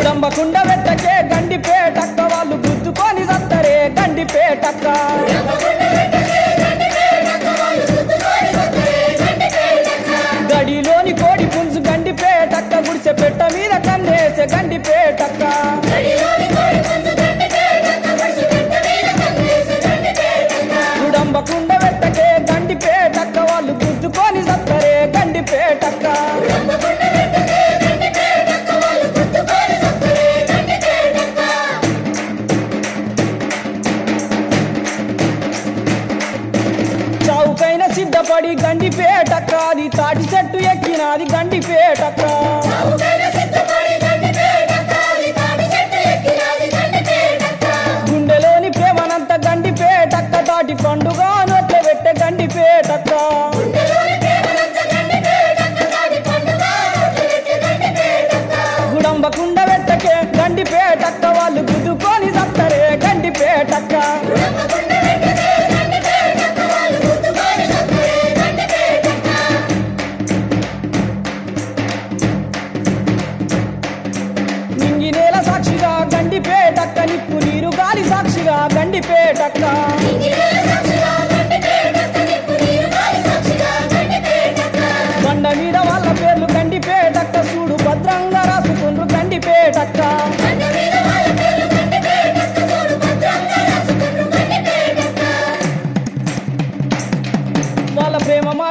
గుడంబకుండ వెట్టకే గండిపేటక్క వాళ్ళు గుద్దుకొని సత్తరే గండిపేటక్క గడిలోని కోడి పుంజు గండిపేటక్క గుడిసె పెట్ట మీద కన్నేసే గండిపేటక్క గుడంబకుండ వెట్టకే గండిపేటక్క వాళ్ళు గుద్దుకొని సత్తరే గండిపేటక్క చౌకైన సిద్ధపడి గండిపేటక్క అది తాటి చెట్టు ఎక్కినది గండిపేటక్క గుండెలోని ప్రేమనంత గండిపేటక్క తాటి పండుగ నోట్ల పెట్టే గండిపేటక్క గుడంబకుండ వెట్టకే గండిపేటక్క వాళ్ళు గుద్దుకొని సత్తరే గండిపేటక్క సాక్షిగా గండిపేటక్క నిప్పు నీరు గాలి సాక్షిగా గండిపేటక్క